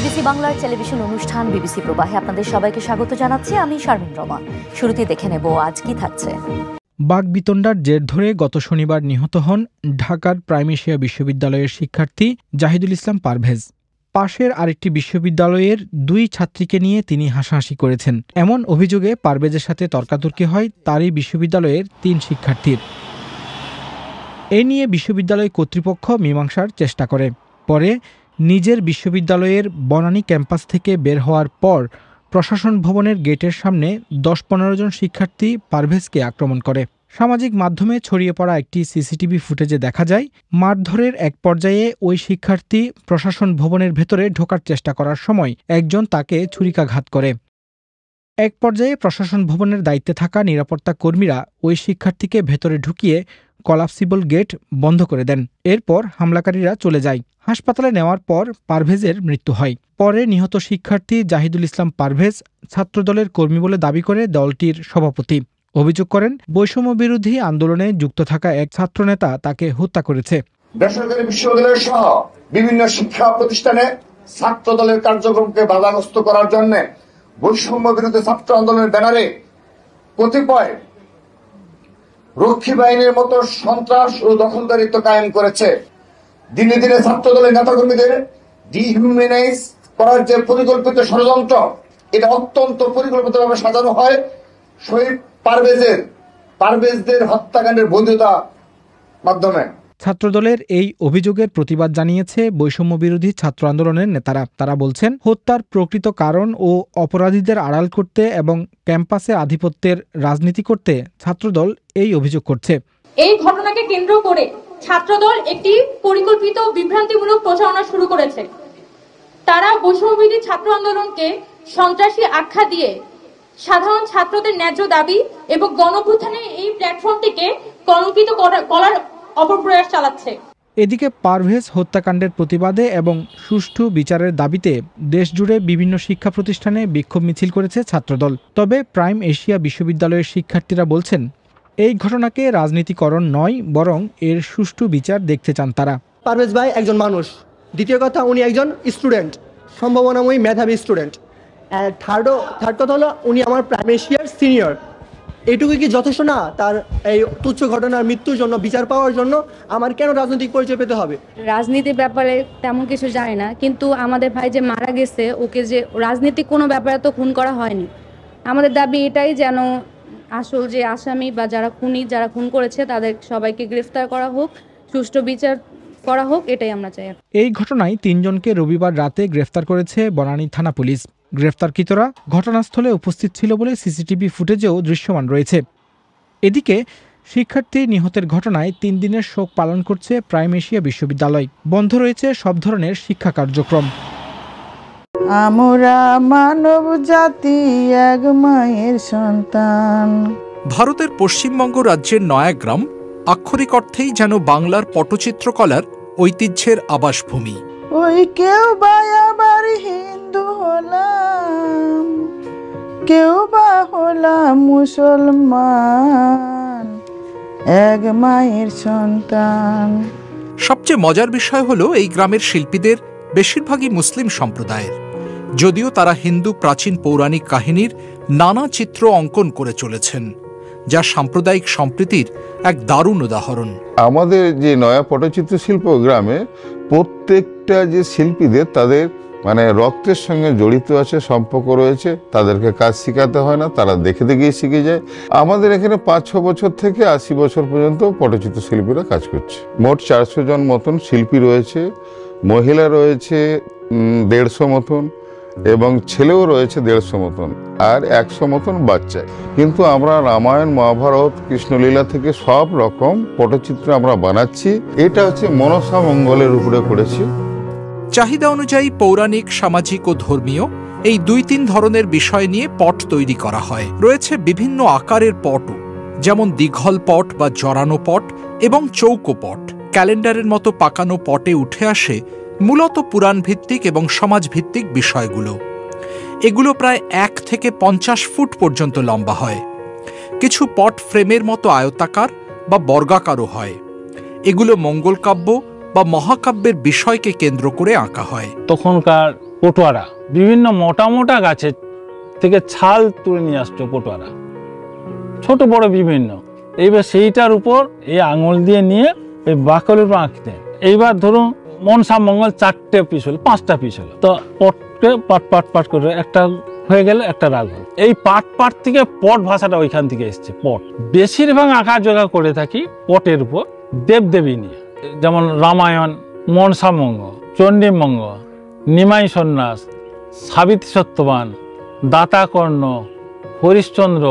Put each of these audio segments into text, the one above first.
BBC বাংলার television অনুষ্ঠান BBC প্রবাহে আপনাদের সবাইকে স্বাগত জানাচ্ছি। আমি শারমিন রমা। শুরুতে দেখে নেব আজ কি থাকছে। বাগবিতণ্ডার জের ধরে গত শনিবার নিহত হন ঢাকার প্রাইম এশিয়া বিশ্ববিদ্যালয়ের শিক্ষার্থী জাহিদুল ইসলাম পারভেজ। পাশের আরেকটি বিশ্ববিদ্যালয়ের 2 ছাত্রীকে নিয়ে তিনি হাসাহাসি করেছেন, এমন অভিযোগে পারভেজের সাথে তর্কাতর্কি হয় তারই বিশ্ববিদ্যালয়ের 3 শিক্ষার্থীর। এ নিয়ে বিশ্ববিদ্যালয় কর্তৃপক্ষ মীমাংসার চেষ্টা করে। পরে নিজের বিশ্ববিদ্যালয়ের বনানী ক্যাম্পাস থেকে বের হওয়ার পর প্রশাসন ভবনের গেটের সামনে 10-15 জন শিক্ষার্থী পারভেজকে আক্রমণ করে। সামাজিক মাধ্যমে ছড়িয়ে পড়া একটি সিসিটিভি ফুটেজে দেখা যায়, মারধরের এক পর্যায়ে ওই শিক্ষার্থী প্রশাসন ভবনের ভেতরে ঢোকার চেষ্টা করার সময় একজন তাকে ছুরিকাঘাত করে। এক পর্যায়ে প্রশাসন ভবনের দায়িত্বে থাকা নিরাপত্তা কর্মীরা ওই শিক্ষার্থীকে ভেতরে ঢুকিয়ে কলাপসিবল গেট বন্ধ করে দেন। এরপর হামলাকারীরা চলে যায়। হাসপাতালে নেওয়ার পর পারভেজের মৃত্যু হয়। পরে নিহত শিক্ষার্থী জাহিদুল ইসলাম পারভেজ ছাত্রদলের কর্মী বলে দাবি করে দলটির সভাপতি। অভিযোগ করেন, বৈষম্য বিরোধী আন্দোলনে যুক্ত থাকা এক ছাত্রনেতা তাকে হত্যা করেছে। বেসরকারি বিশ্ববিদ্যালয় সহ বিভিন্ন শিক্ষা প্রতিষ্ঠানে ছাত্রদলের কার্যক্রমকে বাধাগ্রস্ত করার জন্য বৈষম্য বিরোধী ছাত্র আন্দোলনের ব্যানারে কতিপয় রক্ষী বাহিনীর মতো সন্ত্রাস ও দখলদারিত্ব কায়েম করেছে। দিনে দিনে ছাত্রদলের নেতাকর্মীদের ডিহিউম্যানাইজ করার যে পরিকল্পিত ষড়যন্ত্র, এটা অত্যন্ত পরিকল্পিতভাবে সাজানো হয় শহীদ পারভেজদের হত্যাকাণ্ডের বৈধতা মাধ্যমে। ছাত্রদলের এই অভিযোগের প্রতিবাদ জানিয়েছে বৈষম্য বিরোধী ছাত্র আন্দোলনের নেতারা। তারা বলছেন, হত্যার প্রকৃত কারণ ও অপরাধীদের আড়াল করতে এবং ক্যাম্পাসে আধিপত্যের রাজনীতি করতে ছাত্রদল এই অভিযোগ করছে। এই ঘটনাকে কেন্দ্র করে ছাত্রদল একটি পরিকল্পিত বিভ্রান্তিমূলক প্রচারণা শুরু করেছে। তারা বৈষম্য বিরোধী ছাত্র আন্দোলনকে সন্ত্রাসী আখ্যা দিয়ে সাধারণ ছাত্রদের ন্যায্য দাবি এবং গণঅভ্যুত্থানের এই প্ল্যাটফর্মটিকে কলঙ্কিত করার অপপ্রয়াস চালাচ্ছে। এদিকে পারভেজ হত্যাকাণ্ডের প্রতিবাদে এবং সুষ্ঠু বিচারের দাবিতে দেশজুড়ে বিভিন্ন শিক্ষা প্রতিষ্ঠানে বিক্ষোভ মিছিল করেছে ছাত্রদল। তবে প্রাইম এশিয়া বিশ্ববিদ্যালয়ের শিক্ষার্থীরা বলছেন, এই ঘটনাকে রাজনীতিকরণ নয়, বরং এর সুষ্ঠু বিচার দেখতে চান তারা। পারভেজ ভাই একজন মানুষ, দ্বিতীয় কথা উনি একজন স্টুডেন্ট, সম্ভাবনাময়ী মেধাবী স্টুডেন্ট। থার্ড কথা হলো উনি আমার প্রাইম এশিয়ার সিনিয়র। এটুকু কি যথেষ্ট না তার এই তুচ্ছ ঘটনার মৃত্যুর জন্য বিচার পাওয়ার জন্য? আমার কেন রাজনৈতিক পরিচয় পেতে হবে? রাজনীতির ব্যাপারে তেমন কিছু জানি না, কিন্তু আমাদের ভাই যে মারা গেছে, ওকে যে রাজনীতিক কোনো ব্যাপারে তো খুন করা হয়নি। আমাদের দাবি এটাই, যেন আসল যে আসামি বা যারা খুন করেছে তাদের সবাইকে গ্রেফতার করা হোক, সুষ্ঠু বিচার করা হোক, এটাই আমরা চাই। এই ঘটনায় 3 জনকে রবিবার রাতে গ্রেফতার করেছে বনানী থানা পুলিশ। গ্রেফতারকৃতরা ঘটনাস্থলে উপস্থিত ছিল বলে সিসিটিভি ফুটেজেও দৃশ্যমান রয়েছে। এদিকে শিক্ষার্থী নিহতের ঘটনায় 3 দিনের শোক পালন করছে প্রাইম এশিয়া বিশ্ববিদ্যালয়। বন্ধ রয়েছে সব ধরনের শিক্ষা কার্যক্রম। আমরা মানব জাতি এক মায়ের সন্তান। ভারতের পশ্চিমবঙ্গ রাজ্যের নয়াগ্রাম আক্ষরিক অর্থেই যেন বাংলার পটচিত্রকলার ঐতিহ্যের আবাসভূমি। ওই কেউ বা আবার হিন্দু হলাম, কেউ বা হলাম মুসলমান, এক মায়ের সন্তান। সবচেয়ে মজার বিষয় হলো, এই গ্রামের শিল্পীদের বেশিরভাগই মুসলিম সম্প্রদায়ের, যদিও তারা হিন্দু প্রাচীন পৌরাণিক কাহিনীর নানা চিত্র অঙ্কন করে চলেছেন, যা সাম্প্রদায়িক সম্প্রীতির এক দারুণ উদাহরণ। আমাদের যে নয়া পটচিত্র শিল্প গ্রামে প্রত্যেকটা যে শিল্পীদের তাদের রক্তের সঙ্গে জড়িত আছে, সম্পর্ক রয়েছে। তাদেরকে কাজ শেখাতে হয় না, তারা দেখে দেখেই শিখে যায়। আমাদের এখানে 5-6 বছর থেকে 80 বছর পর্যন্ত পটচিত্র শিল্পীরা কাজ করছে। মোট 400 জন মতন শিল্পী রয়েছে, মহিলা রয়েছে 150 মতন, এবং ছেলেও রয়েছে 150 মতন, আর 100 মতন বাচ্চা। কিন্তু আমরা রামায়ণ, মহাভারত, কৃষ্ণলীলা থেকে সব রকম পটচিত্র আমরা বানাচ্ছি। এটা হচ্ছে মনসা মঙ্গলের উপরে করেছি। চাহিদা অনুযায়ী পৌরাণিক, সামাজিক ও ধর্মীয় এই 2-3 ধরনের বিষয় নিয়ে পট তৈরি করা হয়। রয়েছে বিভিন্ন আকারের পটও, যেমন দীঘল পট বা জড়ানো পট এবং চৌকো পট। ক্যালেন্ডারের মতো পাকানো পটে উঠে আসে মূলত পুরাণ ভিত্তিক এবং সমাজ ভিত্তিক বিষয়গুলো। এগুলো প্রায় 1 থেকে 50 ফুট পর্যন্ত লম্বা হয়। কিছু পট ফ্রেমের মতো আয়তাকার বা বর্গাকারও হয়। এগুলো মঙ্গলকাব্য বা মহাকাব্যের বিষয়কে কেন্দ্র করে আঁকা হয়। তখনকার পটুয়ারা বিভিন্ন মোটা মোটা গাছের থেকে ছাল তুলে নিয়ে আসতো পটুয়ারা, ছোট বড় বিভিন্ন। এইবার সেইটার উপর এই আঙুল দিয়ে নিয়ে এই বাকলের উপর আঁকতেন। এইবার ধরুন মনসা মঙ্গল 4টে পিস হলো, 5টা পিস হলো, তো পটকে পাট পাট পাট করে একটা হয়ে গেল, একটা রাগ হল। এই পাট পাট থেকে পট ভাষাটা ওইখান থেকে এসছে। পট বেশিরভাগ আঁকা জোগা করে থাকি পটের উপর দেবদেবী নিয়ে, যেমন রামায়ণ, মনসামঙ্গ, চণ্ডীমঙ্গ, নিমাই সন্ন্যাস, সাবিত্রী সত্যবান, দাতাকর্ণ, হরিশ্চন্দ্র,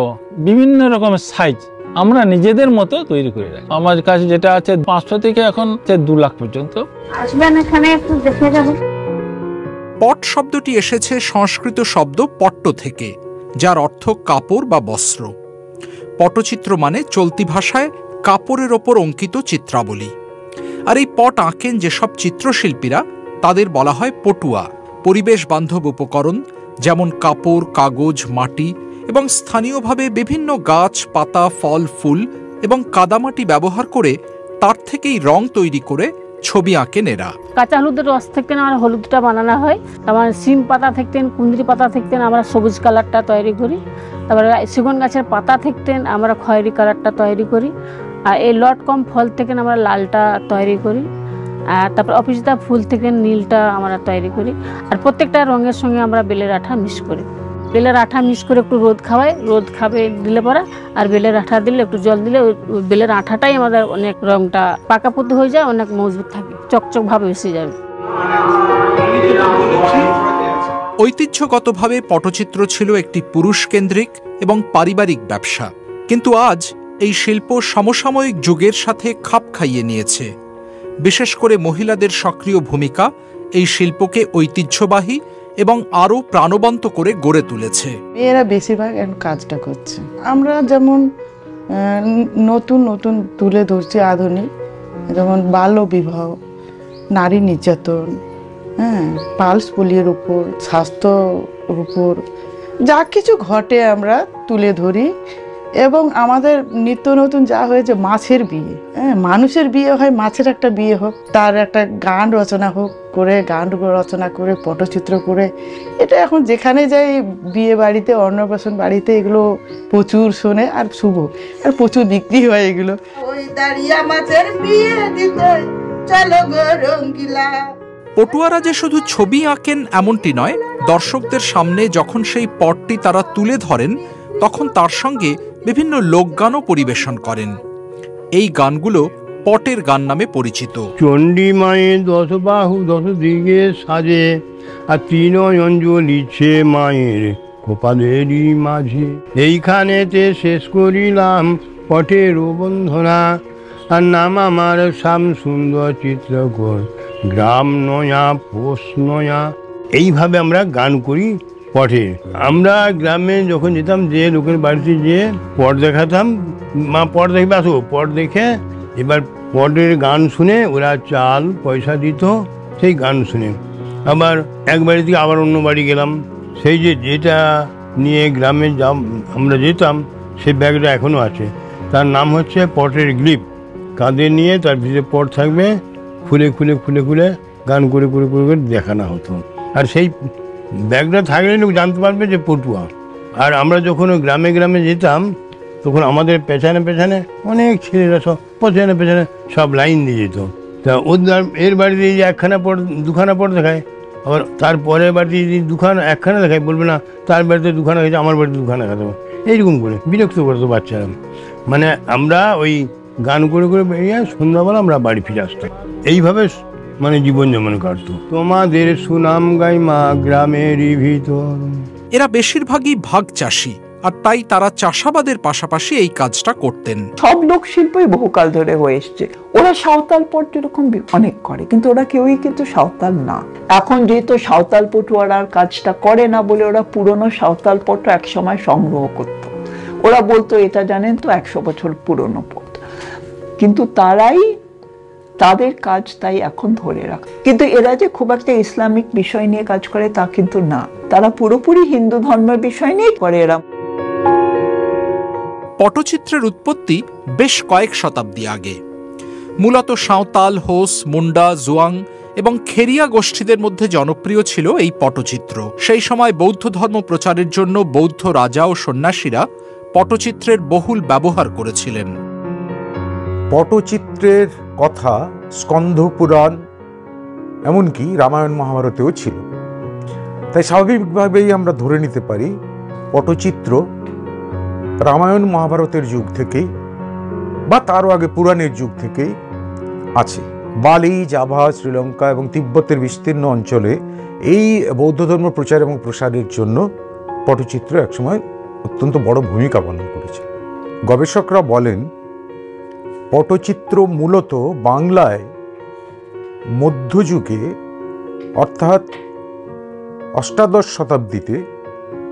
বিভিন্ন রকমের সাইজ আমরা নিজেদের মতো তৈরি করে রাখি। আমার কাছে যেটা আছে 500 থেকে এখন 2 লাখ পর্যন্ত। আসবেন এখানে একটু দেখে যাবেন। পট শব্দটি এসেছে সংস্কৃত শব্দ পট্ট থেকে, যার অর্থ কাপড় বা বস্ত্র। পটচিত্র মানে চলতি ভাষায় কাপড়ের ওপর অঙ্কিত চিত্রাবলী। আর এই পট আঁকেন যেসব চিত্রশিল্পীরা, তাদের বলা হয় পটুয়া। পরিবেশ বান্ধব উপকরণ যেমন কাপড়, কাগজ, মাটি এবং স্থানীয়ভাবে বিভিন্ন গাছ, পাতা, ফল, ফুল এবং কাদামাটি ব্যবহার করে তার থেকেই রং তৈরি করে ছবি আঁকেন এরা। কাঁচা হলুদের রস থেকে আমরা হলুদটা বানানো হয়, তারপর সিম পাতা থাকতেন, কুন্দ্রি পাতা থাকতেন, আমরা সবুজ কালারটা তৈরি করি। তারপরে সেগুন গাছের পাতা থাকতেন, আমরা খয়েরি কালারটা তৈরি করি। আর এই লট কম ফল থেকে আমরা লালটা তৈরি করি। আর তারপর অপরাজিতা ফুল থেকে নীলটা আমরা তৈরি করি। আর প্রত্যেকটা রঙের সঙ্গে আমরা বেলের আঠা মিক্স করি। বেলের আঠা মিক্স করে একটু রোদ খাওয়াই, রোদ খাবে দিলে পরে, আর বেলের আঠা দিলে একটু জল দিলে ওই বেলের আঠাটাই আমাদের অনেক রংটা পাকাপোক্ত হয়ে যায়, অনেক মজবুত থাকে, চকচক ভাবে এসে যাবে। ঐতিহ্যগতভাবে পটচিত্র ছিল একটি পুরুষ কেন্দ্রিক এবং পারিবারিক ব্যবসা, কিন্তু আজ এই শিল্প সমসাময়িক যুগের সাথে খাপ খাইয়ে নিয়েছে। বিশেষ করে মহিলাদের সক্রিয় ভূমিকা এই শিল্পকে ঐতিহ্যবাহী এবং আরও প্রাণবন্ত করে গড়ে তুলেছে। মেয়েরা বেশিরভাগ এখন কাজটা করছে। আমরা যেমন নতুন নতুন তুলে ধরছি আধুনিক, যেমন বাল্য বিবাহ, নারী নির্যাতন, পালস পোলিওর উপর, স্বাস্থ্যর উপর যা কিছু ঘটে আমরা তুলে ধরি। এবং আমাদের নিত্য নতুন যা হয়েছে, মাছের বিয়ে, মানুষের বিয়ে হয়, মাছের একটা বিয়ে হোক, তার একটা গান রচনা হোক করে, গান রচনা করে, পটচিত্র করে, এটা এখন যেখানে যাই, বিয়ে বাড়িতে, অন্নপ্রাশন বাড়িতে এগুলো প্রচুর শোনে আর শুভ, আর প্রচুর বিক্রি হয় এগুলো। ওই দাঁড়িয়া মাছের বিয়ে দিতে চলো গো রঙ্গিলা। পটুয়ারা যে শুধু ছবি আঁকেন এমনটি নয়, দর্শকদের সামনে যখন সেই পটটি তারা তুলে ধরেন, তখন তার সঙ্গে বিভিন্ন লোকগানও পরিবেশন করেন। এই গানগুলো পটের গান নামে পরিচিত। চণ্ডী মায়ের 10 বাহু 10 দিকে সাজে, আর 3 অঞ্জলিছে মায়ের কপালেরই মাঝে। এইখানেতে শেষ করিলাম পটের বন্ধনা, আর নাম আমার শ্যাম সুন্দর চিত্রকর, গ্রাম নয়া পোষ নয়া। এইভাবে আমরা গান করি পটে। আমরা গ্রামে যখন যেতাম, যে লোকের বাড়িতে যেয়ে পট দেখাতাম, মা পট দেখবে, আসো পট দেখে, এবার পটের গান শুনে ওরা চাল পয়সা দিত, সেই গান শুনে। আবার এক বাড়ি থেকে আবার অন্য বাড়ি গেলাম, সেই যেটা নিয়ে গ্রামে আমরা যেতাম, সেই ব্যাগটা এখনও আছে। তার নাম হচ্ছে পটের গ্লিপ। কাঁধে নিয়ে তার ভিতরে পট থাকবে, খুলে খুলে খুলে খুলে গান করে করে করে করে দেখানো হতো। আর সেই ব্যাগটা থাকলে লোক জানতে পারবে যে পটুয়া। আর আমরা যখন গ্রামে গ্রামে যেতাম, তখন আমাদের পেছনে পেছনে অনেক ছেলেরা সব পেছনে পেছনে সব লাইন দিয়ে যেত। তা ওদের এর বাড়িতে যে একখানা পট, দুখানা পট দেখায়, আবার তারপরের বাড়িতে যদি একখানা দেখায়, বলবে না তার বাড়িতে দুখানা গেছে, আমার বাড়িতে দুখানা দেখাতে হবে, এইরকম করে বিরক্ত করতো বাচ্চারা। মানে আমরা ওই গান করে করে বেরিয়ে সন্ধ্যাবেলা আমরা বাড়ি ফিরে আসতাম। এইভাবে মানে জীবন যেমন কাটতো। তোমাদের সুনাম গাই মা গ্রামেরই ভিতর। এরা বেশিরভাগই ভাগ চাষি, আর তাই তারা চাষাবাদের পাশাপাশি এই কাজটা করতেন। সব লোক শিল্পই বহুকাল ধরে হয়ে এসছে। ওরা সাঁওতাল পট যেরকম অনেক করে, কিন্তু ওরা কেউই কিন্তু সাঁওতাল না। এখন যেহেতু সাঁওতাল পটুয়ারার কাজটা করে না বলে, ওরা পুরনো সাঁওতাল পট একসময় সংগ্রহ করত। ওরা বলতো এটা জানেন তো 100 বছর পুরনো পট, কিন্তু তাদের কাজ তাই এখন ধরে রাখে। কিন্তু এরা যে খুব একটা ইসলামিক বিষয় নিয়ে কাজ করে তা কিন্তু না, তারা পুরোপুরি হিন্দু ধর্মের বিষয় নিয়েই করে এরা। পটচিত্রের উৎপত্তি বেশ কয়েক শতাব্দী আগে। মূলত সাঁওতাল, হোস, মুন্ডা, জুয়াং এবং খেরিয়া গোষ্ঠীদের মধ্যে জনপ্রিয় ছিল এই পটচিত্র। সেই সময় বৌদ্ধ ধর্ম প্রচারের জন্য বৌদ্ধ রাজা ও সন্ন্যাসীরা পটচিত্রের বহুল ব্যবহার করেছিলেন। পটচিত্রের কথা স্কন্ধ পুরাণ এমনকি রামায়ণ মহাভারতেও ছিল। তাই স্বাভাবিকভাবেই আমরা ধরে নিতে পারি পটচিত্র রামায়ণ মহাভারতের যুগ থেকেই বা তারও আগে পুরাণের যুগ থেকেই আছে। বালি, জাভা, শ্রীলঙ্কা এবং তিব্বতের বিস্তীর্ণ অঞ্চলে এই বৌদ্ধ ধর্ম প্রচার এবং প্রসারের জন্য পটচিত্র একসময় অত্যন্ত বড় ভূমিকা পালন করেছে। গবেষকরা বলেন পটচিত্র মূলত বাংলায় মধ্যযুগে অর্থাৎ অষ্টাদশ শতাব্দীতে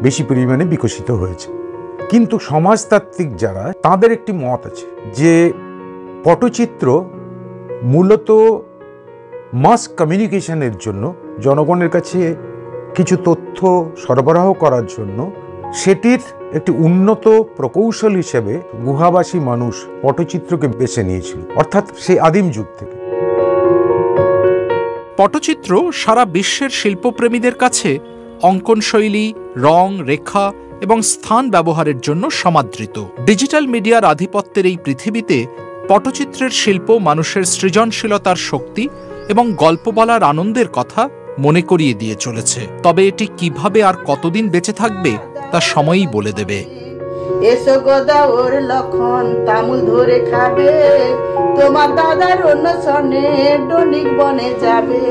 বেশি পরিমাণে বিকশিত হয়েছে। কিন্তু সমাজতাত্ত্বিক যারা, তাদের একটি মত আছে যে পটচিত্র মূলত মাস কমিউনিকেশনের জন্য, জনগণের কাছে কিছু তথ্য সরবরাহ করার জন্য সেটির একটি উন্নত প্রকৌশল হিসেবে গুহাবাসী মানুষ পটচিত্রকে বেছে নিয়েছিল, অর্থাৎ সেই আদিম যুগ থেকে। পটচিত্র সারা বিশ্বের শিল্পপ্রেমীদের কাছে অঙ্কনশৈলী, রং, রেখা এবং স্থান ব্যবহারের জন্য সমাদৃত। ডিজিটাল মিডিয়ার আধিপত্যের এই পৃথিবীতে পটচিত্রের শিল্প মানুষের সৃজনশীলতার শক্তি এবং গল্প বলার আনন্দের কথা মনে করিয়ে দিয়ে চলেছে। তবে এটি কিভাবে আর কতদিন বেঁচে থাকবে তা সময়ই বলে দেবে। এসো গোদা ওর লক্ষণ তামুল ধরে খাবে, তোমার দাদার অন্বেষণে ডনিক বনে যাবে।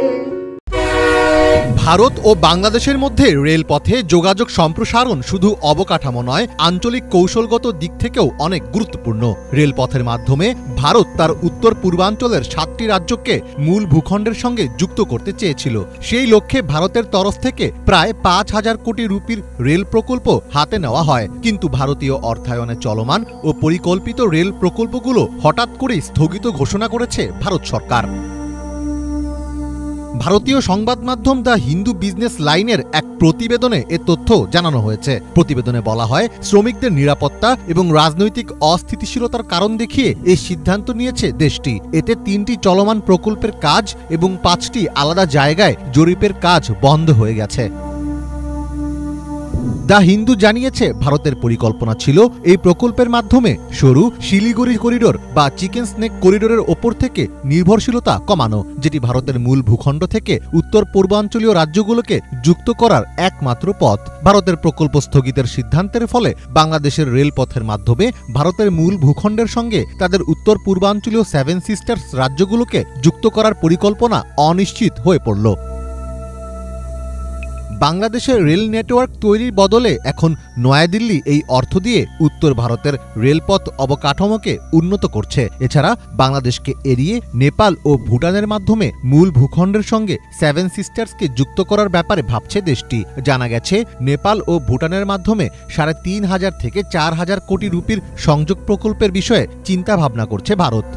ভারত ও বাংলাদেশের মধ্যে রেলপথে যোগাযোগ সম্প্রসারণ শুধু অবকাঠামো নয়, আঞ্চলিক কৌশলগত দিক থেকেও অনেক গুরুত্বপূর্ণ। রেলপথের মাধ্যমে ভারত তার উত্তর পূর্বাঞ্চলের 7টি রাজ্যকে মূল ভূখণ্ডের সঙ্গে যুক্ত করতে চেয়েছিল। সেই লক্ষ্যে ভারতের তরফ থেকে প্রায় 5,000 কোটি রুপির রেল প্রকল্প হাতে নেওয়া হয়। কিন্তু ভারতীয় অর্থায়নে চলমান ও পরিকল্পিত রেল প্রকল্পগুলো হঠাৎ করেই স্থগিত ঘোষণা করেছে ভারত সরকার। ভারতীয় সংবাদ মাধ্যম দ্য হিন্দু বিজনেস লাইনের এক প্রতিবেদনে এ তথ্য জানানো হয়েছে। প্রতিবেদনে বলা হয়, শ্রমিকদের নিরাপত্তা এবং রাজনৈতিক অস্থিতিশীলতার কারণ দেখিয়ে এই সিদ্ধান্ত নিয়েছে দেশটি। এতে 3টি চলমান প্রকল্পের কাজ এবং 5টি আলাদা জায়গায় জরিপের কাজ বন্ধ হয়ে গেছে। দ্য হিন্দু জানিয়েছে, ভারতের পরিকল্পনা ছিল এই প্রকল্পের মাধ্যমে সরু শিলিগুড়ি করিডোর বা চিকেন স্নেক করিডোরের ওপর থেকে নির্ভরশীলতা কমানো, যেটি ভারতের মূল ভূখণ্ড থেকে উত্তর পূর্বাঞ্চলীয় রাজ্যগুলোকে যুক্ত করার একমাত্র পথ। ভারতের প্রকল্প স্থগিতের সিদ্ধান্তের ফলে বাংলাদেশের রেলপথের মাধ্যমে ভারতের মূল ভূখণ্ডের সঙ্গে তাদের উত্তর পূর্বাঞ্চলীয় 7 সিস্টার্স রাজ্যগুলোকে যুক্ত করার পরিকল্পনা অনিশ্চিত হয়ে পড়ল। বাংলাদেশের রেল নেটওয়ার্ক তৈরির বদলে এখন নয়াদিল্লি এই অর্থ দিয়ে উত্তর ভারতের রেলপথ অবকাঠামোকে উন্নত করছে। এছাড়া বাংলাদেশকে এড়িয়ে নেপাল ও ভুটানের মাধ্যমে মূল ভূখণ্ডের সঙ্গে 7 সিস্টার্সকে যুক্ত করার ব্যাপারে ভাবছে দেশটি। জানা গেছে, নেপাল ও ভুটানের মাধ্যমে 3,500 থেকে 4,000 কোটি রুপির সংযোগ প্রকল্পের বিষয়ে চিন্তা ভাবনা করছে ভারত।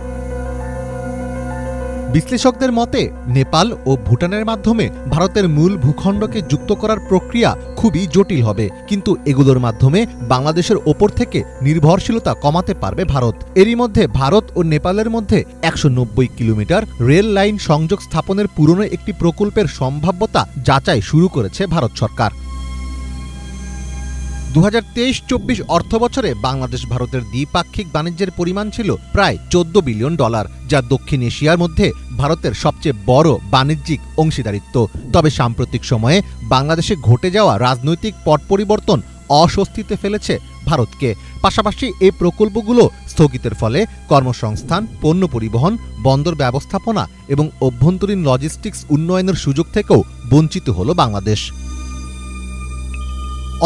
বিশ্লেষকদের মতে, নেপাল ও ভুটানের মাধ্যমে ভারতের মূল ভূখণ্ডকে যুক্ত করার প্রক্রিয়া খুবই জটিল হবে, কিন্তু এগুলোর মাধ্যমে বাংলাদেশের ওপর থেকে নির্ভরশীলতা কমাতে পারবে ভারত। এরই মধ্যে ভারত ও নেপালের মধ্যে 190 কিলোমিটার রেল লাইন সংযোগ স্থাপনের পুরনো একটি প্রকল্পের সম্ভাব্যতা যাচাই শুরু করেছে ভারত সরকার। 2023-24 অর্থবছরে বাংলাদেশ ভারতের দ্বিপাক্ষিক বাণিজ্যের পরিমাণ ছিল প্রায় $14 বিলিয়ন, যা দক্ষিণ এশিয়ার মধ্যে ভারতের সবচেয়ে বড় বাণিজ্যিক অংশীদারিত্ব। তবে সাম্প্রতিক সময়ে বাংলাদেশে ঘটে যাওয়া রাজনৈতিক পট পরিবর্তন অস্বস্তিতে ফেলেছে ভারতকে। পাশাপাশি এই প্রকল্পগুলো স্থগিতের ফলে কর্মসংস্থান, পণ্য পরিবহন, বন্দর ব্যবস্থাপনা এবং অভ্যন্তরীণ লজিস্টিক্স উন্নয়নের সুযোগ থেকেও বঞ্চিত হল বাংলাদেশ।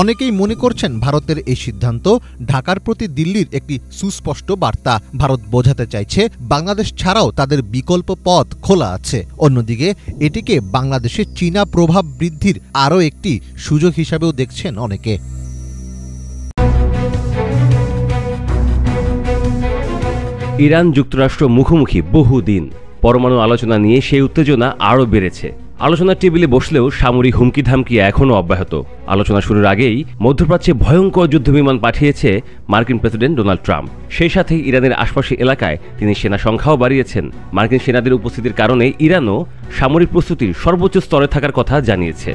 অনেকেই মনে করছেন, ভারতের এই সিদ্ধান্ত ঢাকার প্রতি দিল্লির একটি সুস্পষ্ট বার্তা। ভারত বোঝাতে চাইছে বাংলাদেশ ছাড়াও তাদের বিকল্প পথ খোলা আছে। অন্যদিকে এটিকে বাংলাদেশে চীনা প্রভাব বৃদ্ধির আরও একটি সুযোগ হিসাবেও দেখছেন অনেকে। ইরান যুক্তরাষ্ট্র মুখোমুখি বহুদিন, পরমাণু আলোচনা নিয়ে সেই উত্তেজনা আরও বেড়েছে। আলোচনার টেবিলে বসলেও সামরিক হুমকি ধামকি এখনও অব্যাহত। আলোচনা শুরুর আগেই মধ্যপ্রাচ্যে ভয়ঙ্কর যুদ্ধবিমান পাঠিয়েছে মার্কিন প্রেসিডেন্ট ডোনাল্ড ট্রাম্প। সেই সাথে ইরানের আশপাশের এলাকায় তিনি সেনা সংখ্যাও বাড়িয়েছেন। মার্কিন সেনাদের উপস্থিতির কারণে ইরানও সামরিক প্রস্তুতির সর্বোচ্চ স্তরে থাকার কথা জানিয়েছে।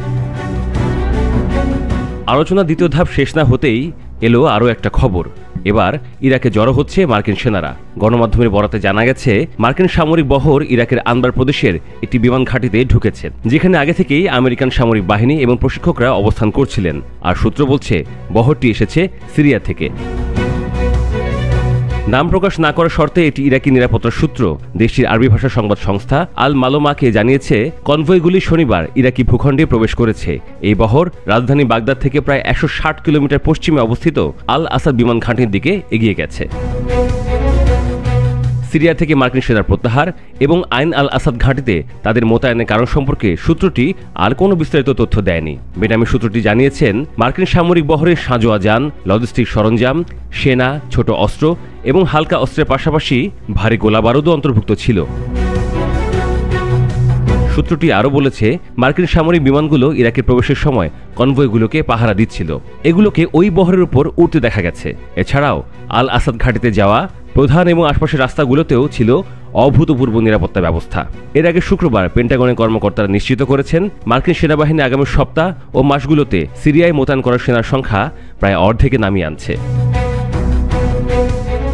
আলোচনা দ্বিতীয় ধাপ শেষ না হতেই এলো আরও একটা খবর। এবার ইরাকে জড়ো হচ্ছে মার্কিন সেনারা। গণমাধ্যমের বরাতে জানা গেছে মার্কিন সামরিক বহর ইরাকের আনবার প্রদেশের একটি বিমান ঘাঁটিতে ঢুকেছে, যেখানে আগে থেকেই আমেরিকান সামরিক বাহিনী এবং প্রশিক্ষকরা অবস্থান করছিলেন। আর সূত্র বলছে বহরটি এসেছে সিরিয়া থেকে। নাম প্রকাশ না করার শর্তে এটি ইরাকি নিরাপত্তা সূত্র দেশটির আরবি ভাষা সংবাদ সংস্থা আল মালোমাকে জানিয়েছে কনভয়গুলি শনিবার ইরাকি ভূখণ্ডে প্রবেশ করেছে। এই বহর রাজধানী বাগদাদ থেকে প্রায় 160 কিলোমিটার পশ্চিমে অবস্থিত আল আসাদ বিমান ঘাঁটির দিকে এগিয়ে গেছে। সিরিয়া থেকে মার্কিন সেনার প্রত্যাহার এবং আইন আল আসাদ ঘাঁটিতে তাদের মোতায়েনের কারণ সম্পর্কে সূত্রটি আর কোনো বিস্তারিত তথ্য দেয়নি। বেনামি সূত্রটি জানিয়েছেন মার্কিন সামরিক বহরের সাঁজোয়া যান, লজিস্টিক সরঞ্জাম, সেনা, ছোট অস্ত্র এবং হালকা অস্ত্রের পাশাপাশি ভারী গোলাবারুদও অন্তর্ভুক্ত ছিল। সূত্রটি আরও বলেছে মার্কিন সামরিক বিমানগুলো ইরাকের প্রবেশের সময় কনভয়গুলোকে পাহারা দিচ্ছিল। এগুলোকে ওই বহরের উপর উড়তে দেখা গেছে। এছাড়াও আল আসাদ ঘাঁটিতে যাওয়া প্রধান এবং আশপাশের রাস্তাগুলোতেও ছিল অভূতপূর্ব নিরাপত্তা ব্যবস্থা। এর আগে শুক্রবার পেন্টাগনের কর্মকর্তারা নিশ্চিত করেছেন মার্কিন সেনাবাহিনী আগামী সপ্তাহ ও মাসগুলোতে সিরিয়ায় মোতায়েন করা সেনার সংখ্যা প্রায় অর্ধেকে নামিয়ে আনছে।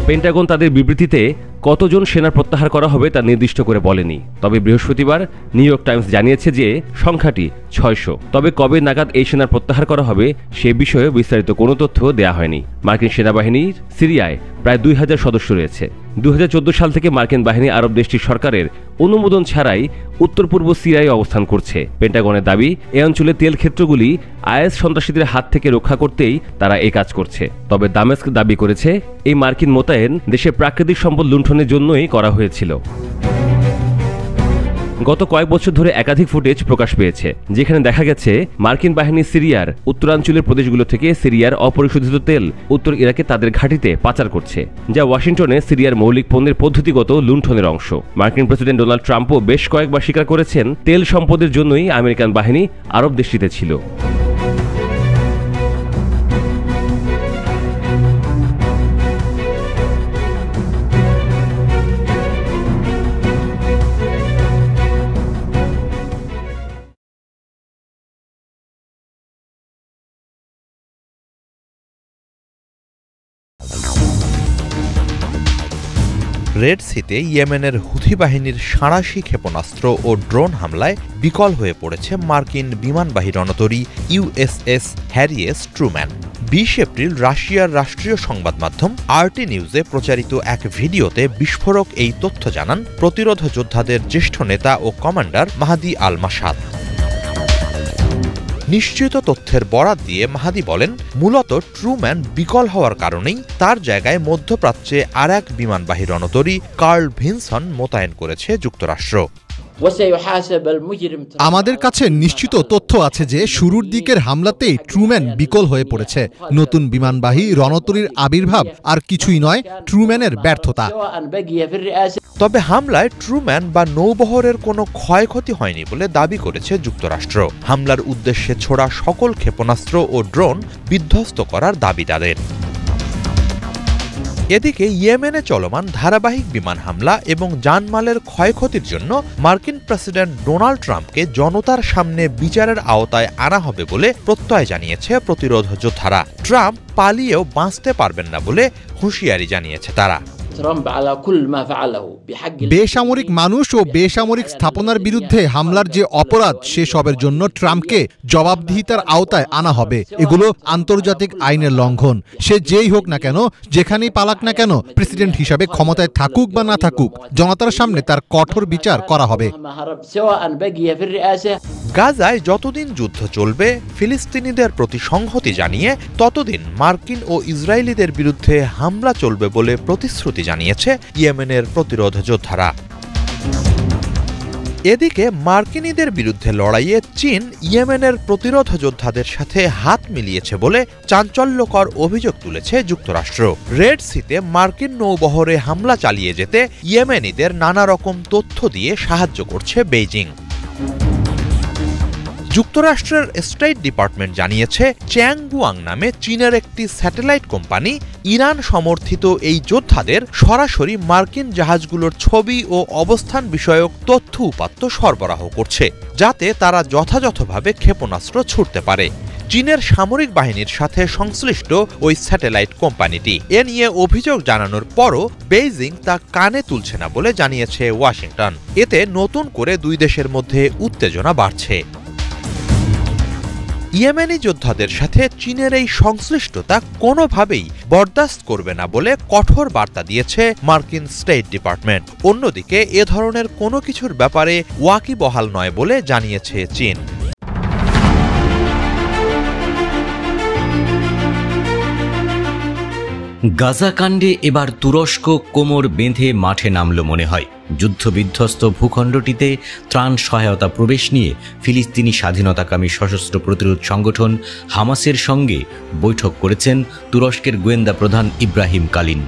পেন্টাগন তাদের বিবৃতিতে কতজন সেনার প্রত্যাহার করা হবে তা নির্দিষ্ট করে বলেনি। তবে বৃহস্পতিবার নিউ ইয়র্ক টাইমস জানিয়েছে যে সংখ্যাটি 600। তবে কবে নাগাদ এই সেনার প্রত্যাহার করা হবে সে বিষয়ে বিস্তারিত কোনো তথ্য দেওয়া হয়নি। মার্কিন সেনাবাহিনীর সিরিয়ায় প্রায় 2000 সদস্য রয়েছে। 2014 সাল থেকে মার্কিন বাহিনী আরব দেশটির সরকারের অনুমোদন ছাড়াই উত্তর পূর্ব সিরিয়ায় অবস্থান করছে। পেন্টাগনের দাবি এই অঞ্চলের তেল ক্ষেত্রগুলি আইএস সন্ত্রাসীদের হাত থেকে রক্ষা করতেই তারা এই কাজ করছে। তবে দামেস্ক দাবি করেছে এই মার্কিন মোতায়েন দেশের প্রাকৃতিক সম্পদ লুণ্ঠনের জন্যই করা হয়েছিল। গত কয়েক বছর ধরে একাধিক ফুটেজ প্রকাশ পেয়েছে, যেখানে দেখা গেছে মার্কিন বাহিনী সিরিয়ার উত্তরাঞ্চলের প্রদেশগুলো থেকে সিরিয়ার অপরিশোধিত তেল উত্তর ইরাকে তাদের ঘাঁটিতে পাচার করছে, যা ওয়াশিংটনে সিরিয়ার মৌলিক পণ্যের পদ্ধতিগত লুণ্ঠনের অংশ। মার্কিন প্রেসিডেন্ট ডোনাল্ড ট্রাম্পও বেশ কয়েকবার স্বীকার করেছেন তেল সম্পদের জন্যই আমেরিকান বাহিনী আরব দেশটিতে ছিল। রেড সিতে ইয়েমেনের হুথি বাহিনীর সাঁড়াশি ক্ষেপণাস্ত্র ও ড্রোন হামলায় বিকল হয়ে পড়েছে মার্কিন বিমানবাহী রণতরী USS Harry S Truman. 20 April রাশিয়ার রাষ্ট্রীয় সংবাদ মাধ্যম আরটি নিউজে প্রচারিত এক ভিডিওতে বিস্ফোরক এই তথ্য জানান প্রতিরোধ যোদ্ধাদের জ্যেষ্ঠ নেতা ও কমান্ডার মাহাদি আল মাসাদ। নিশ্চিত তথ্যের বরাত দিয়ে মাহাদি বলেন, মূলত ট্রুম্যান বিকল হওয়ার কারণেই তার জায়গায় মধ্যপ্রাচ্যে আর এক বিমানবাহী রণতরী কার্ল ভিনসন মোতায়েন করেছে যুক্তরাষ্ট্র। আমাদের কাছে নিশ্চিত তথ্য আছে যে শুরুর দিকের হামলাতেই ট্রুম্যান বিকল হয়ে পড়েছে। নতুন বিমানবাহী রণতরীর আবির্ভাব আর কিছুই নয়, ট্রুম্যানের ব্যর্থতা। তবে হামলায় ট্রুম্যান বা নৌবহরের কোনো ক্ষয়ক্ষতি হয়নি বলে দাবি করেছে যুক্তরাষ্ট্র। হামলার উদ্দেশ্যে ছোড়া সকল ক্ষেপণাস্ত্র ও ড্রোন বিধ্বস্ত করার দাবি তাদের। এদিকে ইয়েমেনে চলমান ধারাবাহিক বিমান হামলা এবং জানমালের ক্ষয়ক্ষতির জন্য মার্কিন প্রেসিডেন্ট ডোনাল্ড ট্রাম্পকে জনতার সামনে বিচারের আওতায় আনা হবে বলে প্রত্যয় জানিয়েছে প্রতিরোধ যোদ্ধারা। ট্রাম্প পালিয়েও বাঁচতে পারবেন না বলে হুঁশিয়ারি জানিয়েছে তারা। বেসামরিক মানুষ ও বেসামরিক স্থাপনার বিরুদ্ধে হামলার যে অপরাধ, সেসবের জন্য ট্রাম্পকে জবাবদিহিতার আওতায় আনা হবে। এগুলো আন্তর্জাতিক আইনের লঙ্ঘন। সে যেই হোক না কেন, যেখানেই পালাক না কেন, প্রেসিডেন্ট হিসাবে ক্ষমতায় থাকুক বা না থাকুক, জনতার সামনে তার কঠোর বিচার করা হবে। গাজায় যতদিন যুদ্ধ চলবে, ফিলিস্তিনিদের প্রতি সংহতি জানিয়ে ততদিন মার্কিন ও ইসরায়েলিদের বিরুদ্ধে হামলা চলবে বলে প্রতিশ্রুতি জানিয়েছে ইয়েমেনের প্রতিরোধ যোদ্ধারা। এদিকে মার্কিনীদের বিরুদ্ধে লড়াইয়ে চীন ইয়েমেনের প্রতিরোধ যোদ্ধাদের সাথে হাত মিলিয়েছে বলে চাঞ্চল্যকর অভিযোগ তুলেছে যুক্তরাষ্ট্র। রেড সিতে মার্কিন নৌবহরে হামলা চালিয়ে যেতে ইয়েমেনিদের নানা রকম তথ্য দিয়ে সাহায্য করছে বেইজিং। যুক্তরাষ্ট্রের স্টেট ডিপার্টমেন্ট জানিয়েছে চ্যাংগুয়াং নামে চীনের একটি স্যাটেলাইট কোম্পানি ইরান সমর্থিত এই যোদ্ধাদের সরাসরি মার্কিন জাহাজগুলোর ছবি ও অবস্থান বিষয়ক তথ্য উপাত্ত সরবরাহ করছে, যাতে তারা যথাযথভাবে ক্ষেপণাস্ত্র ছুড়তে পারে। চীনের সামরিক বাহিনীর সাথে সংশ্লিষ্ট ওই স্যাটেলাইট কোম্পানিটি। এ নিয়ে অভিযোগ জানানোর পরও বেইজিং তা কানে তুলছে না বলে জানিয়েছে ওয়াশিংটন। এতে নতুন করে দুই দেশের মধ্যে উত্তেজনা বাড়ছে। ইয়েমেনি যোদ্ধাদের সাথে চীনের এই সংশ্লিষ্টতা কোনোভাবেই বরদাস্ত করবে না বলে কঠোর বার্তা দিয়েছে মার্কিন স্টেট ডিপার্টমেন্ট। অন্যদিকে এ ধরনের কোনো কিছুর ব্যাপারে ওয়াকিবহাল নয় বলে জানিয়েছে চীন। গাজা কাণ্ডে এবার তুরস্ক কোমর বেঁধে মাঠে নামল মনে হয়। যুদ্ধবিধ্বস্ত ভূখণ্ডটিতে ত্রাণ সহায়তা প্রবেশ নিয়ে ফিলিস্তিনি স্বাধীনতাকামী সশস্ত্র প্রতিরোধ সংগঠন হামাসের সঙ্গে বৈঠক করেছেন তুরস্কের গোয়েন্দা প্রধান ইব্রাহিম কালিন।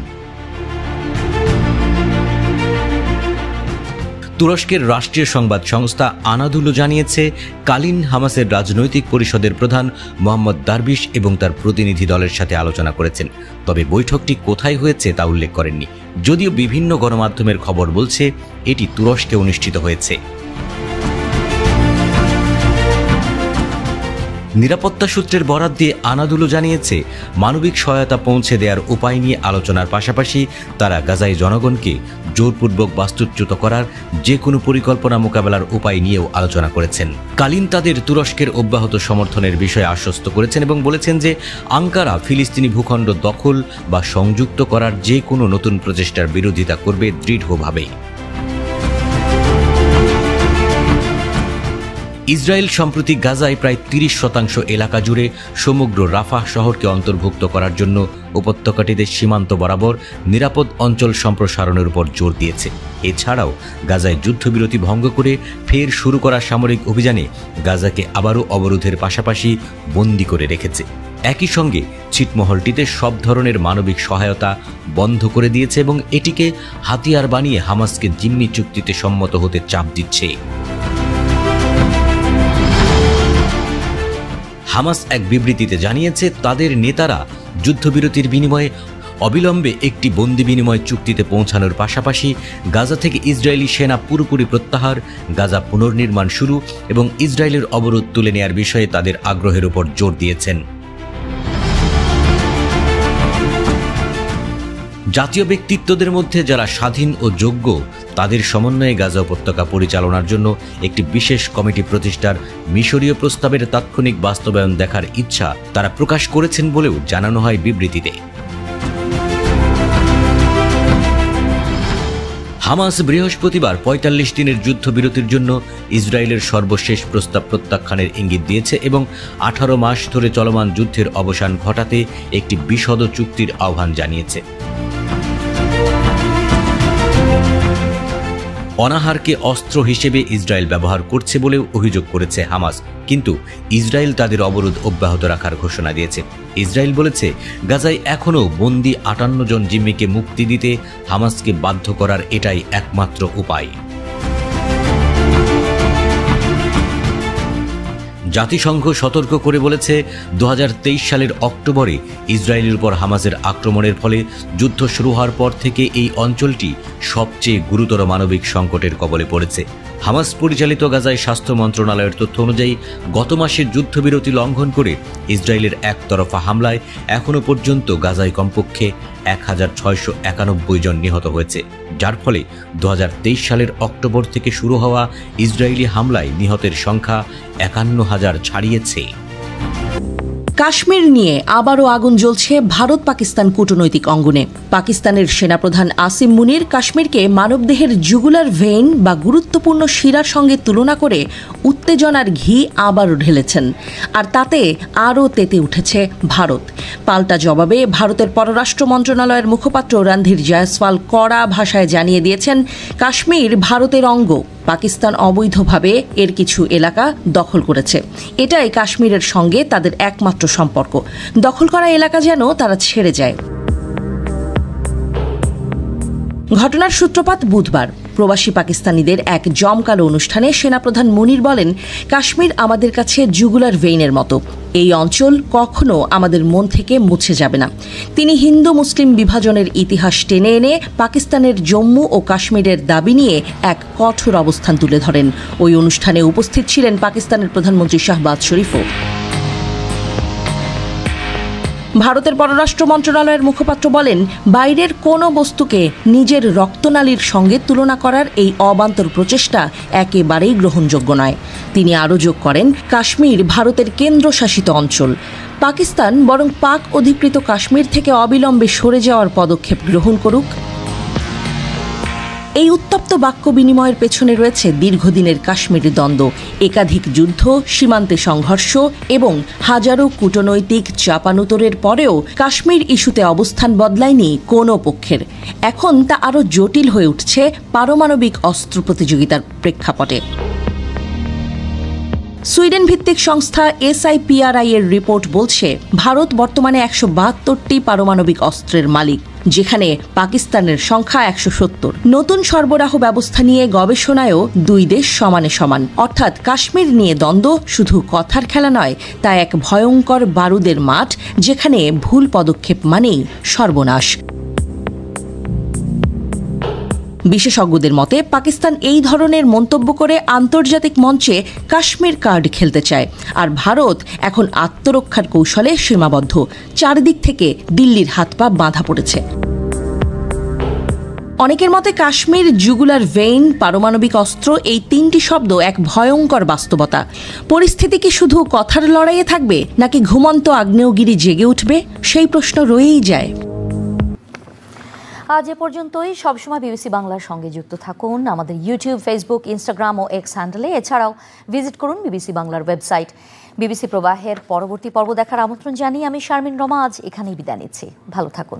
তুরস্কের রাষ্ট্রীয় সংবাদ সংস্থা আনাদুলো জানিয়েছে, কালিন হামাসের রাজনৈতিক পরিষদের প্রধান মোহাম্মদ দারবিশ এবং তার প্রতিনিধি দলের সাথে আলোচনা করেছেন। তবে বৈঠকটি কোথায় হয়েছে তা উল্লেখ করেননি, যদিও বিভিন্ন গণমাধ্যমের খবর বলছে এটি তুরস্কে অনুষ্ঠিত হয়েছে। নিরাপত্তা সূত্রের বরাত দিয়ে আনাদুলো জানিয়েছে, মানবিক সহায়তা পৌঁছে দেওয়ার উপায় নিয়ে আলোচনার পাশাপাশি তারা গাজায় জনগণকে জোরপূর্বক বাস্তুচ্যুত করার যে কোনো পরিকল্পনা মোকাবেলার উপায় নিয়েও আলোচনা করেছেন। কালিন তাদের তুরস্কের অব্যাহত সমর্থনের বিষয়ে আশ্বস্ত করেছেন এবং বলেছেন যে আঙ্কারা ফিলিস্তিনি ভূখণ্ড দখল বা সংযুক্ত করার যে কোনো নতুন প্রচেষ্টার বিরোধিতা করবে দৃঢ়ভাবে। ইসরায়েল সম্প্রতি গাজায় প্রায় 30% এলাকা জুড়ে সমগ্র রাফাহ শহরকে অন্তর্ভুক্ত করার জন্য উপত্যকাটিতে সীমান্ত বরাবর নিরাপদ অঞ্চল সম্প্রসারণের উপর জোর দিয়েছে। এছাড়াও গাজায় যুদ্ধবিরতি ভঙ্গ করে ফের শুরু করা সামরিক অভিযানে গাজাকে আবারও অবরোধের পাশাপাশি বন্দী করে রেখেছে। একই সঙ্গে ছিটমহলটিতে সব ধরনের মানবিক সহায়তা বন্ধ করে দিয়েছে এবং এটিকে হাতিয়ার বানিয়ে হামাসকে জিম্মি চুক্তিতে সম্মত হতে চাপ দিচ্ছে। হামাস এক বিবৃতিতে জানিয়েছে, তাদের নেতারা যুদ্ধবিরতির বিনিময়ে অবিলম্বে একটি বন্দি বিনিময় চুক্তিতে পৌঁছানোর পাশাপাশি গাজা থেকে ইসরায়েলি সেনা পুরোপুরি প্রত্যাহার, গাজা পুনর্নির্মাণ শুরু এবং ইসরায়েলের অবরোধ তুলে নেয়ার বিষয়ে তাদের আগ্রহের উপর জোর দিয়েছেন। জাতীয় ব্যক্তিত্বদের মধ্যে যারা স্বাধীন ও যোগ্য তাদের সমন্বয়ে গাজা উপত্যকা পরিচালনার জন্য একটি বিশেষ কমিটি প্রতিষ্ঠার মিশরীয় প্রস্তাবের তাৎক্ষণিক বাস্তবায়ন দেখার ইচ্ছা তারা প্রকাশ করেছেন বলেও জানানো হয় বিবৃতিতে। হামাস বৃহস্পতিবার 45 দিনের যুদ্ধবিরতির জন্য ইসরায়েলের সর্বশেষ প্রস্তাব প্রত্যাখ্যানের ইঙ্গিত দিয়েছে এবং 18 মাস ধরে চলমান যুদ্ধের অবসান ঘটাতে একটি বিশদ চুক্তির আহ্বান জানিয়েছে। অনাহারকে অস্ত্র হিসেবে ইসরায়েল ব্যবহার করছে বলেও অভিযোগ করেছে হামাস, কিন্তু ইসরায়েল তাদের অবরোধ অব্যাহত রাখার ঘোষণা দিয়েছে। ইসরায়েল বলেছে, গাজায় এখনও বন্দী 58 জন জিম্মিকে মুক্তি দিতে হামাসকে বাধ্য করার এটাই একমাত্র উপায়। জাতিসংঘ সতর্ক করে বলেছে, 2023 সালের অক্টোবরে ইসরায়েলের উপর হামাসের আক্রমণের ফলে যুদ্ধ শুরু হওয়ার পর থেকে এই অঞ্চলটি সবচেয়ে গুরুতর মানবিক সংকটের কবলে পড়েছে। হামাস পরিচালিত গাজায় স্বাস্থ্য মন্ত্রণালয়ের তথ্য অনুযায়ী গত মাসের যুদ্ধবিরতি লঙ্ঘন করে ইসরায়েলের একতরফা হামলায় এখনও পর্যন্ত গাজায় কমপক্ষে 1691 জন নিহত হয়েছে, যার ফলে 2023 সালের অক্টোবর থেকে শুরু হওয়া ইসরায়েলি হামলায় নিহতের সংখ্যা 51,000 ছাড়িয়েছে। কাশ্মীর নিয়ে আবারও আগুন জ্বলছে ভারত পাকিস্তান কূটনৈতিক অঙ্গনে। পাকিস্তানের সেনাপ্রধান আসিম মুনির কাশ্মীরকে মানবদেহের জুগুলার ভেইন বা গুরুত্বপূর্ণ শিরার সঙ্গে তুলনা করে উত্তেজনার ঘি আবারও ঢেলেছেন, আর তাতে আরও তেতে উঠেছে ভারত। পাল্টা জবাবে ভারতের পররাষ্ট্র মন্ত্রণালয়ের মুখপাত্র রণধীর জয়সওয়াল কড়া ভাষায় জানিয়ে দিয়েছেন, কাশ্মীর ভারতের অঙ্গ, পাকিস্তান অবৈধভাবে এর কিছু এলাকা দখল করেছে। এটাই কাশ্মীরের সঙ্গে তাদের একমাত্র সম্পর্ক। দখল করা এলাকা যেন তারা ছেড়ে যায়। ঘটনার সূত্রপাত বুধবার। প্রবাসী পাকিস্তানিদের এক জমকালো অনুষ্ঠানে সেনাপ্রধান মুনির বলেন, কাশ্মীর আমাদের কাছে জুগুলার ভেইনের মতো। এই অঞ্চল কখনো আমাদের মন থেকে মুছে যাবে না। তিনি হিন্দু মুসলিম বিভাজনের ইতিহাস টেনে এনে পাকিস্তানের জম্মু ও কাশ্মীরের দাবি নিয়ে এক কঠোর অবস্থান তুলে ধরেন। ওই অনুষ্ঠানে উপস্থিত ছিলেন পাকিস্তানের প্রধানমন্ত্রী শাহবাজ শরীফও। ভারতের পররাষ্ট্র মন্ত্রণালয়ের মুখপাত্র বলেন, বাইরের কোনো বস্তুকে নিজের রক্তনালীর সঙ্গে তুলনা করার এই অবান্তর প্রচেষ্টা একেবারেই গ্রহণযোগ্য নয়। তিনি আরও যোগ করেন, কাশ্মীর ভারতের কেন্দ্রশাসিত অঞ্চল। পাকিস্তান বরং পাক অধিকৃত কাশ্মীর থেকে অবিলম্বে সরে যাওয়ার পদক্ষেপ গ্রহণ করুক। এই উত্তপ্ত বাক্য বিনিময়ের পেছনে রয়েছে দীর্ঘদিনের কাশ্মীরি দ্বন্দ্ব, একাধিক যুদ্ধ, সীমান্তে সংঘর্ষ এবং হাজারো কূটনৈতিক চাপানুতরের পরেও কাশ্মীর ইস্যুতে অবস্থান বদলায়নি কোনো পক্ষের। এখন তা আরও জটিল হয়ে উঠছে পারমাণবিক অস্ত্র প্রতিযোগিতার প্রেক্ষাপটে। সুইডেন ভিত্তিক সংস্থা SIPRI এর রিপোর্ট বলছে, ভারত বর্তমানে 172টি পারমাণবিক অস্ত্রের মালিক, যেখানে পাকিস্তানের সংখ্যা 170। নতুন সরবরাহ ব্যবস্থা নিয়ে গবেষণায়ও দুই দেশ সমানে সমান। অর্থাৎ কাশ্মীর নিয়ে দ্বন্দ্ব শুধু কথার খেলা নয়, তা এক ভয়ঙ্কর বারুদের মাঠ, যেখানে ভুল পদক্ষেপ মানেই সর্বনাশ। বিশেষজ্ঞদের মতে, পাকিস্তান এই ধরনের মন্তব্য করে আন্তর্জাতিক মঞ্চে কাশ্মীর কার্ড খেলতে চায়, আর ভারত এখন আত্মরক্ষার কৌশলে সীমাবদ্ধ। চারদিক থেকে দিল্লির হাত পা বাঁধা পড়েছে। অনেকের মতে, কাশ্মীর, জুগুলার ভেইন, পারমাণবিক অস্ত্র, এই তিনটি শব্দ এক ভয়ঙ্কর বাস্তবতা। পরিস্থিতি কি শুধু কথার লড়াইয়ে থাকবে, নাকি ঘুমন্ত আগ্নেয়গিরি জেগে উঠবে? সেই প্রশ্ন রয়েই যায়। আজ এ পর্যন্তই। সবসময় বিবিসি বাংলার সঙ্গে যুক্ত থাকুন আমাদের ইউটিউব, ফেসবুক, ইনস্টাগ্রাম ও এক্স হ্যান্ডেলে। এছাড়াও ভিজিট করুন বিবিসি বাংলার ওয়েবসাইট। বিবিসি প্রবাহের পরবর্তী পর্ব দেখার আমন্ত্রণ জানিয়ে আমি শারমিন রমা আজ এখানেই বিদায় নিচ্ছি। ভালো থাকুন।